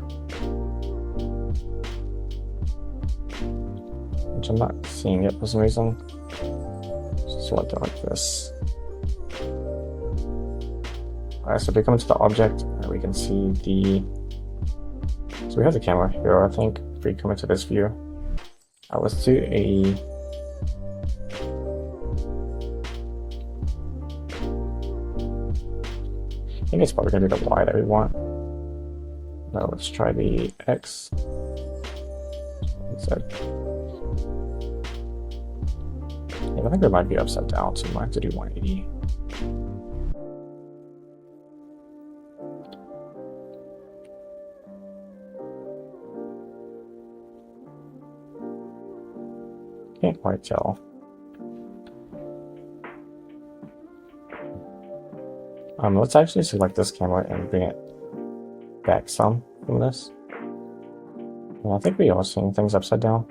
Which I'm not seeing it for some reason. Just select it like this. Alright, so if we come into the object, we can see the... So we have the camera here, I think. If we come into this view, let's do a... I think it's probably going to be the Y that we want. No, let's try the X. Instead. Yeah, I think it might be upside down, so we might have to do 180. Can't quite tell. Let's actually select this camera and bring it back some from this. And I think we are seeing things upside down.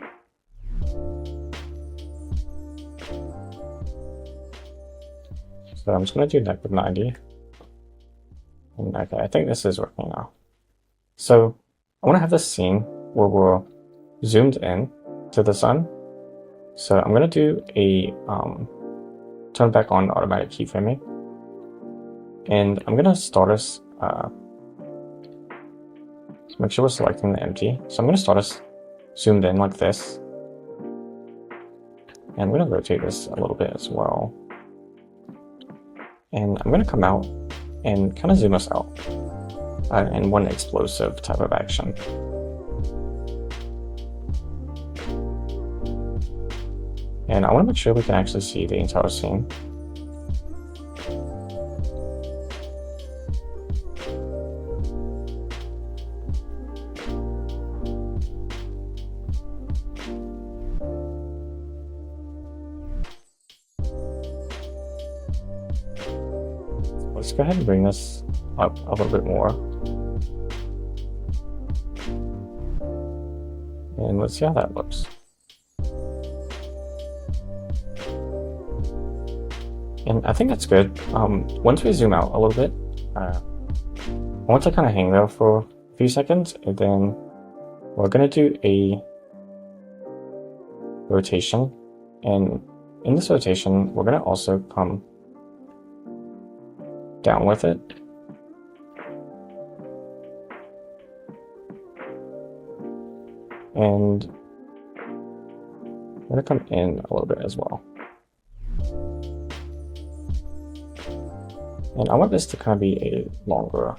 So I'm just going to do that with 90. And okay, I think this is working now. So I want to have this scene where we're zoomed in to the sun. So I'm going to do a turn back on automatic keyframing. And I'm going to start us, make sure we're selecting the empty. So I'm going to start us zoomed in like this. And I'm going to rotate this a little bit as well. And I'm going to come out and kind of zoom us out in one explosive type of action. And I want to make sure we can actually see the entire scene. Let's go ahead and bring this up a little bit more. And let's see how that looks. And I think that's good. Once we zoom out a little bit, I want to kind of hang there for a few seconds, and then we're going to do a rotation. And in this rotation, we're going to also come down with it. And I'm going to come in a little bit as well. And I want this to kind of be a longer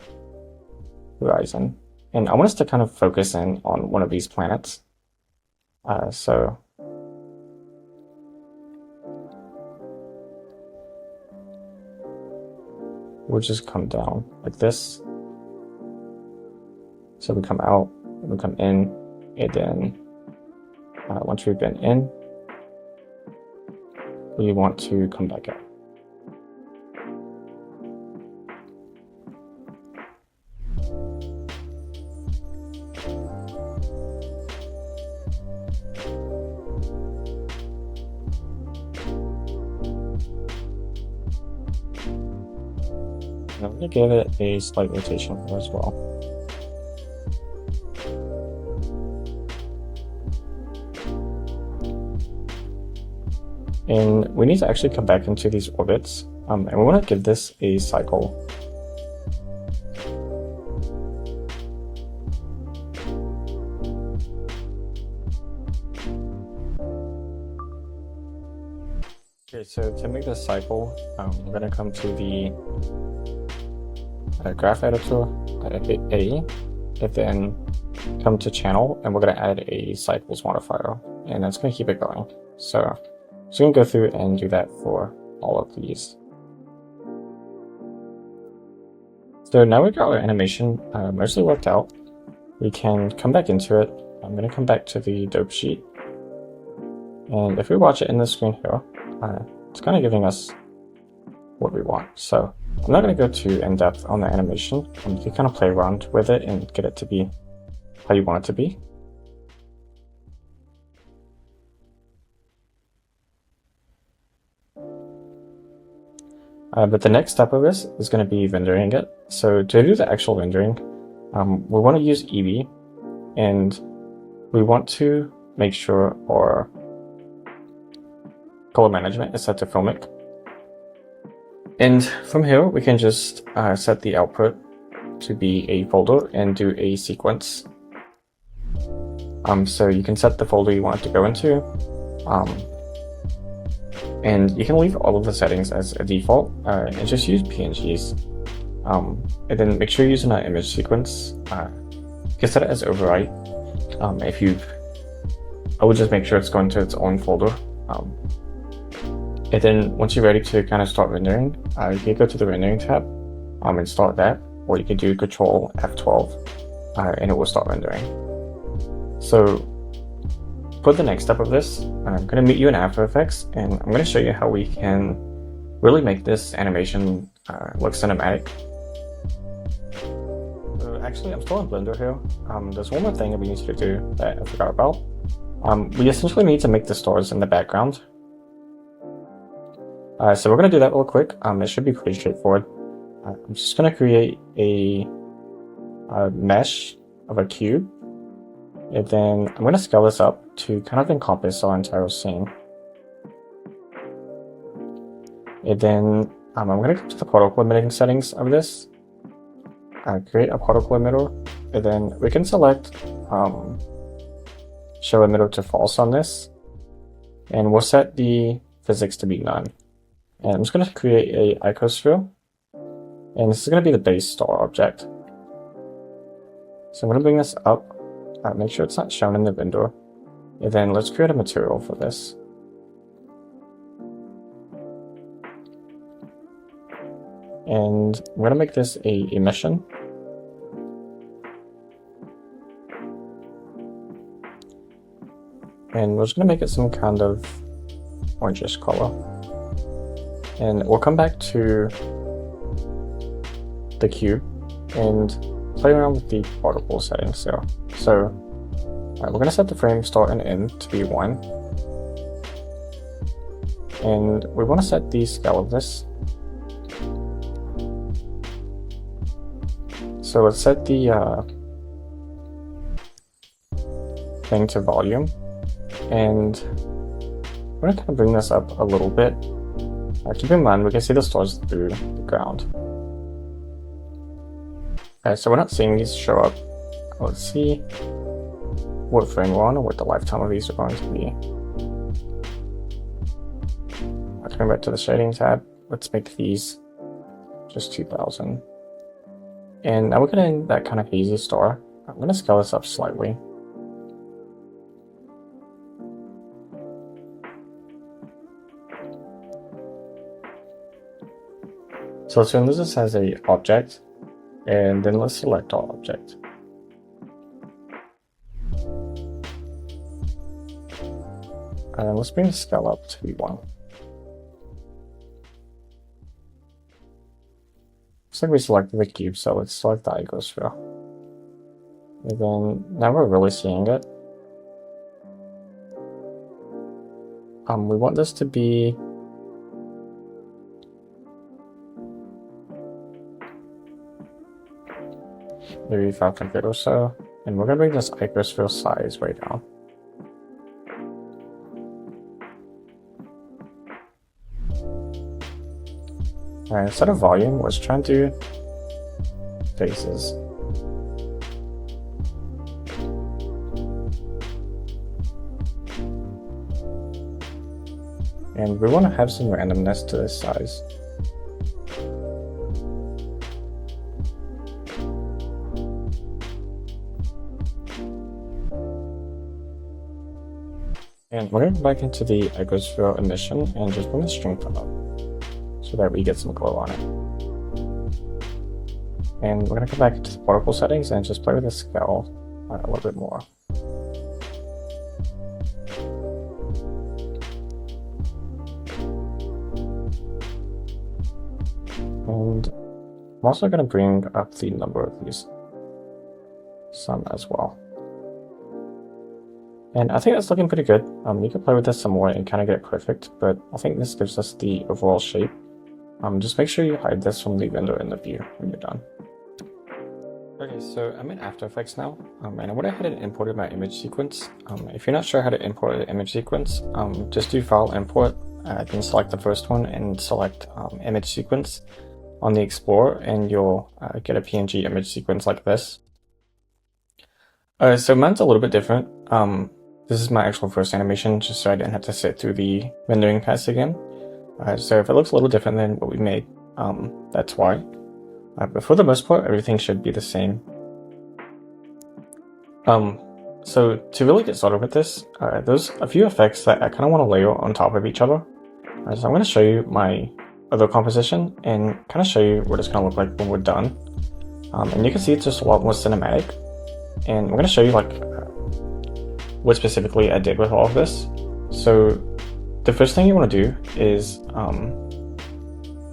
horizon. And I want us to kind of focus in on one of these planets. So we'll just come down like this. So we come out, we come in, and then once we've been in, we want to come back out. And I'm going to give it a slight rotation here as well. And we need to actually come back into these orbits, and we want to give this a cycle. Okay, so to make this cycle, we're going to come to the graph editor, A, and then come to channel, and we're going to add a cycles modifier, and that's going to keep it going. So we can go through and do that for all of these. So now we've got our animation mostly worked out. We can come back into it. I'm going to come back to the dope sheet. And if we watch it in the screen here, it's kind of giving us what we want. So I'm not going to go too in-depth on the animation. You can kind of play around with it and get it to be how you want it to be. But the next step of this is going to be rendering it. So to do the actual rendering, we want to use Eevee, and we want to make sure our color management is set to filmic. And from here, we can just set the output to be a folder and do a sequence. So you can set the folder you want it to go into. And you can leave all of the settings as a default and just use PNGs. And then make sure you're using an image sequence. You can set it as overwrite. I would just make sure it's going to its own folder. And then once you're ready to kind of start rendering, you can go to the rendering tab and start that, or you can do Control F12 and it will start rendering. So for the next step of this, I'm going to meet you in After Effects, and I'm going to show you how we can really make this animation look cinematic. So actually, I'm still in Blender here. There's one more thing that we need to do that I forgot about. We essentially need to make the stars in the background. So we're going to do that real quick. It should be pretty straightforward. I'm just going to create a mesh of a cube. And then I'm going to scale this up to kind of encompass our entire scene. And then I'm going to go to the particle emitting settings of this. Create a particle emitter. And then we can select show emitter to false on this. And we'll set the physics to be none. And I'm just going to create a icosphere. And this is going to be the base star object. So I'm going to bring this up. Make sure it's not shown in the window. And then let's create a material for this. And I'm going to make this a emission. And we're just going to make it some kind of orangish color. And we'll come back to the cube and play around with the particle settings here. So we're going to set the frame start and end to be 1. And we want to set the scale of this. So let's set the thing to volume. And we're going to kind of bring this up a little bit. Keep in mind, we can see the stars through the ground. Okay, so we're not seeing these show up. Let's see what frame we're on and what the lifetime of these are going to be. Coming back to the shading tab, let's make these just 2000. And now we're getting that kind of hazy star. I'm going to scale this up slightly. So let's use this as a object, and then let's select our object. And let's bring the scale up to 1. Looks like we selected the cube, so let's select the icosphere. And then now we're really seeing it. We want this to be maybe 500 or so, and we're gonna bring this icosphere size way down. Alright, instead of volume, let's try and do faces. And we want to have some randomness to this size. And we're going to go back into the icosphere emission and just bring the strength up so that we get some glow on it. And we're going to come back into the particle settings and just play with the scale a little bit more. And I'm also going to bring up the number of these some as well. And I think that's looking pretty good. You can play with this some more and kind of get it perfect, but I think this gives us the overall shape. Just make sure you hide this from the window in the view when you're done. Okay, so I'm in After Effects now, and I went ahead and imported my image sequence. If you're not sure how to import the image sequence, just do File Import, then select the first one and select Image Sequence on the Explorer, and you'll get a PNG image sequence like this. So mine's a little bit different. This is my actual first animation, just so I didn't have to sit through the rendering pass again. So if it looks a little different than what we made, that's why. But for the most part, everything should be the same. So to really get started with this, there's a few effects that I kind of want to layer on top of each other. So I'm going to show you my other composition and kind of show you what it's going to look like when we're done. And you can see it's just a lot more cinematic. And I'm going to show you like what specifically I did with all of this. So the first thing you want to do is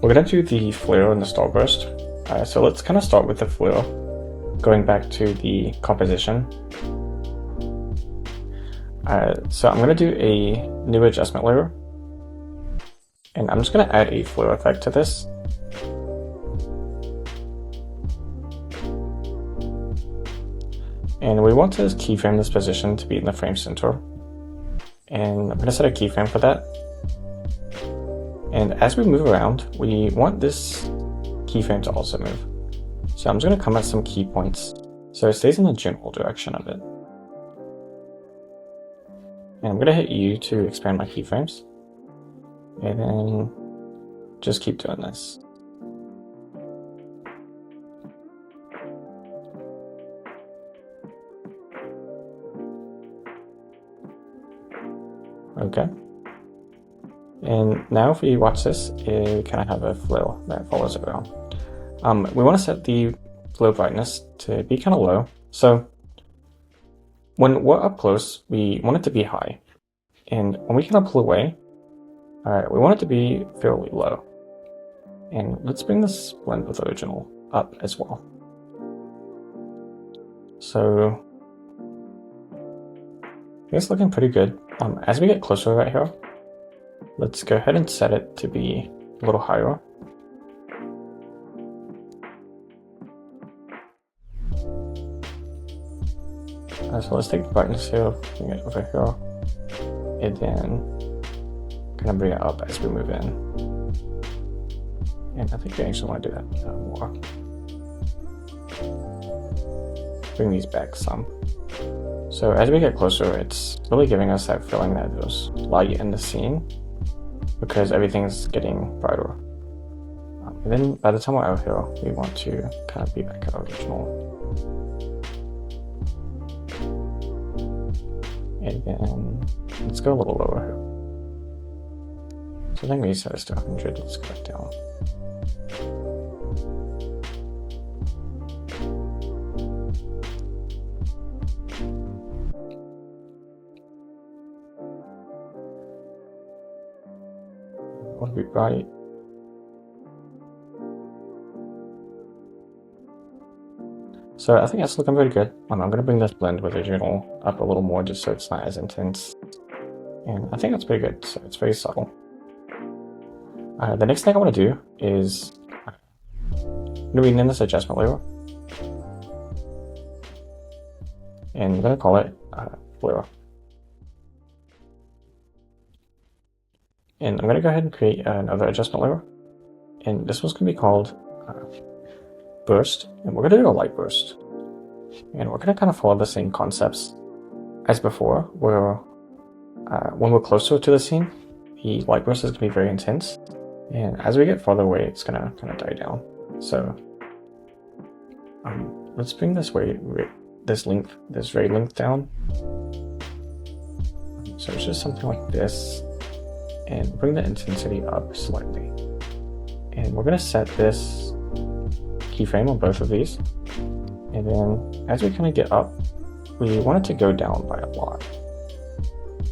we're going to do the flare and the starburst. So let's kind of start with the flare, going back to the composition. So I'm going to do a new adjustment layer, and I'm just going to add a flare effect to this. And we want to keyframe this position to be in the frame center. And I'm going to set a keyframe for that. And as we move around, we want this keyframe to also move. So I'm just going to come at some key points so it stays in the general direction of it. And I'm going to hit U to expand my keyframes. And then just keep doing this. Okay. And now if we watch this, we kind of have a flow that follows it around. We want to set the flow brightness to be kind of low. So when we're up close, we want it to be high. And when we kind of pull away, we want it to be fairly low. And let's bring this blend with original up as well. So it's looking pretty good. As we get closer right here, let's go ahead and set it to be a little higher. So let's take the brightness here, bring it over here, and then kind of bring it up as we move in. And I think we actually want to do that more. Bring these back some. So as we get closer, it's really giving us that feeling that there's light in the scene because everything's getting brighter. And then by the time we're out here, we want to kind of be back at our original. And then let's go a little lower here. So I think we set this to 100, let's go back down. Want to be bright. So I think that's looking pretty good. I'm going to bring this blend with original up a little more just so it's not as intense. And I think that's pretty good, so it's very subtle. The next thing I want to do is I'm going to rename this adjustment layer. And I'm going to call it blur. And I'm going to go ahead and create another adjustment layer. And this one's going to be called burst. And we're going to do a light burst. And we're going to kind of follow the same concepts as before, where when we're closer to the scene, the light burst is going to be very intense. And as we get farther away, it's going to kind of die down. So let's bring this ray length down. So it's just something like this. And bring the intensity up slightly. And we're going to set this keyframe on both of these. And then as we kind of get up, we want it to go down by a lot.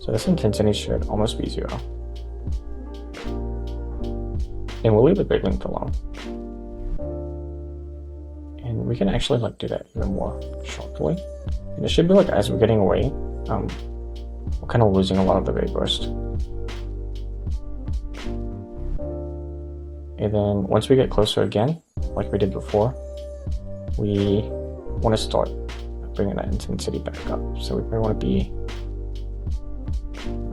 So this intensity should almost be 0. And we'll leave the big length alone. And we can actually like do that even more sharply. And it should be like as we're getting away, we're kind of losing a lot of the ray burst. And then once we get closer again, like we did before, we want to start bringing that intensity back up. So we probably want to be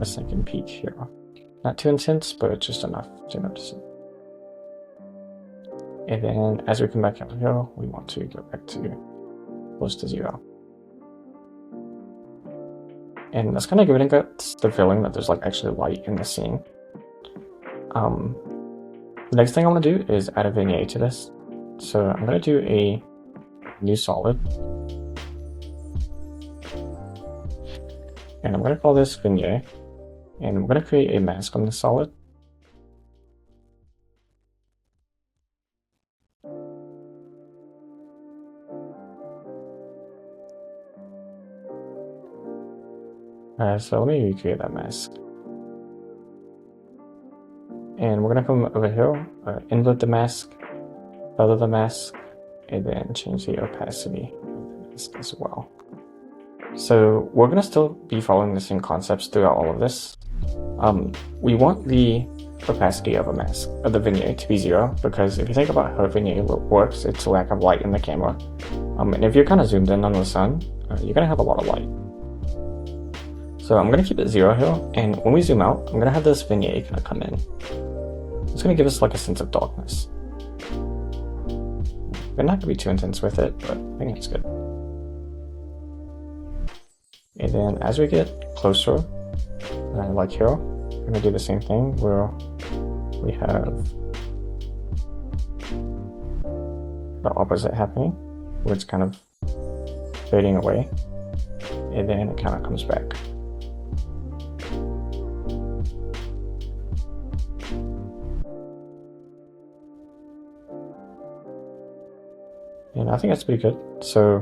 a second peak here. Not too intense, but just enough to notice it. And then as we come back out here, we want to go back to close to 0. And that's kind of giving us the feeling that there's like actually light in the scene. The next thing I want to do is add a vignette to this. So I'm going to do a new solid. And I'm going to call this vignette. And we're going to create a mask on this solid. So let me recreate that mask. And we're going to come over here, invert the mask, feather the mask, and then change the opacity of the mask as well. So we're going to still be following the same concepts throughout all of this. We want the opacity of a mask, of the vignette, to be 0, because if you think about how a vignette works, it's a lack of light in the camera. And if you're kind of zoomed in on the sun, you're going to have a lot of light. So I'm going to keep it 0 here, and when we zoom out, I'm going to have this vignette kind of come in. It's going to give us like a sense of darkness. We're not going to be too intense with it, but I think it's good. And then as we get closer, like here, we're going to do the same thing where we have the opposite happening, where it's kind of fading away, and then it kind of comes back. And I think that's pretty good. So,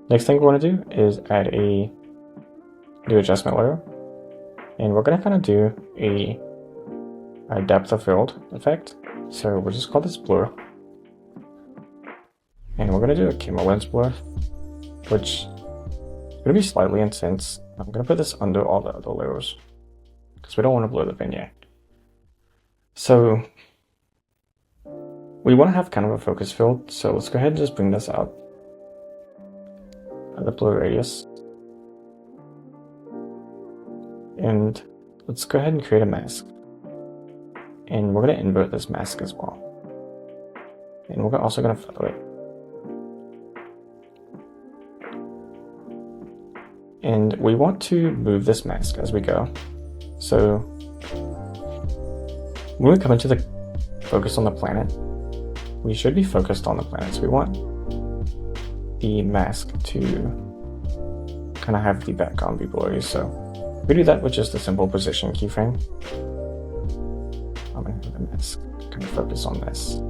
next thing we want to do is add a new adjustment layer. And we're going to kind of do a depth of field effect. So we'll just call this blur. And we're going to do a camera lens blur, which is going to be slightly intense. I'm going to put this under all the other layers because we don't want to blur the vignette. So we want to have kind of a focus field, so let's go ahead and just bring this out at the blur radius. And let's go ahead and create a mask. And we're going to invert this mask as well. And we're also going to feather it. And we want to move this mask as we go. So When we come into the focus on the planet, we should be focused on the planet. So we want the mask to kind of have the background be blurry. So we do that with just a simple position keyframe. I'm going to have the mask kind of focus on this.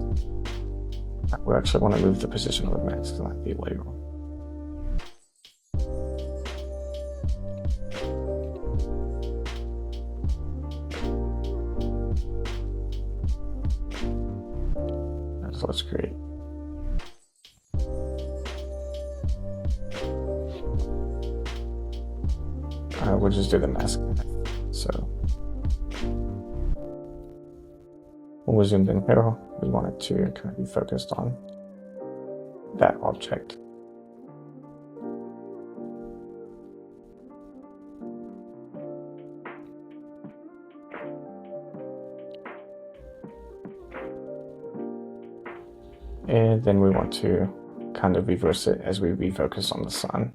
We actually want to move the position of the mask to not be later. So let's create. We'll just do the mask. So when we zoomed in here, we want it to kind of be focused on that object. And then we want to kind of reverse it as we refocus on the sun.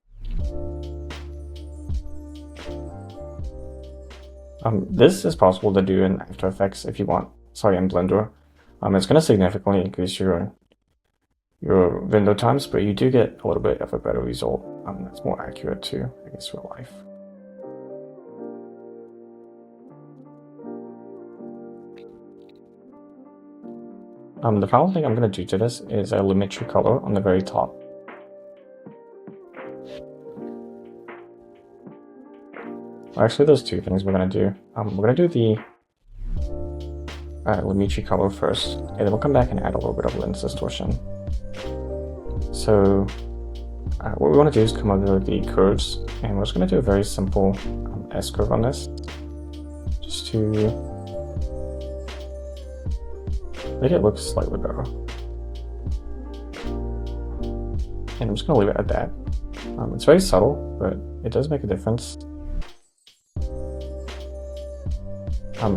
This is possible to do in After Effects if you want. Sorry, in Blender. It's going to significantly increase your window times, but you do get a little bit of a better result. That's more accurate to, I guess, real life. The final thing I'm going to do to this is a LeMMinO color on the very top. Actually, there's two things we're going to do. We're going to do the LeMMinO color first, and then we'll come back and add a little bit of lens distortion. So what we want to do is come over the curves, and we're just going to do a very simple S-curve on this, just to make it look slightly better. And I'm just going to leave it at that. It's very subtle, but it does make a difference.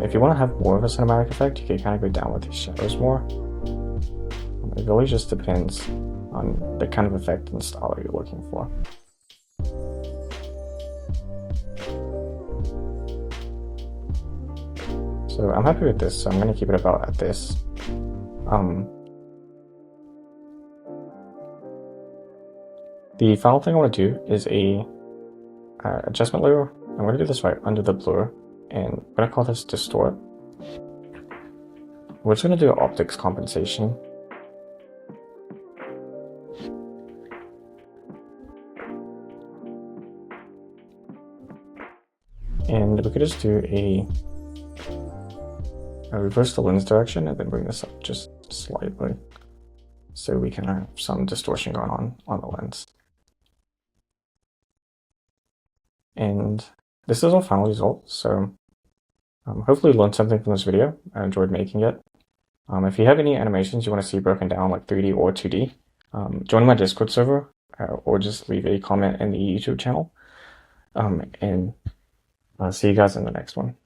If you want to have more of a cinematic effect, you can kind of go down with these shadows more. It really just depends on the kind of effect and style that you're looking for. So I'm happy with this, so I'm going to keep it about at this. The final thing I want to do is a adjustment layer. I'm going to do this right under the blur, and I'm going to call this distort. We're just going to do an optics compensation. And we could just do a reverse the lens direction and then bring this up just slightly, so we can have some distortion going on the lens. And this is our final result. So hopefully you learned something from this video. I enjoyed making it. If you have any animations you want to see broken down, like 3D or 2D, join my Discord server, or just leave a comment in the YouTube channel. And I'll see you guys in the next one.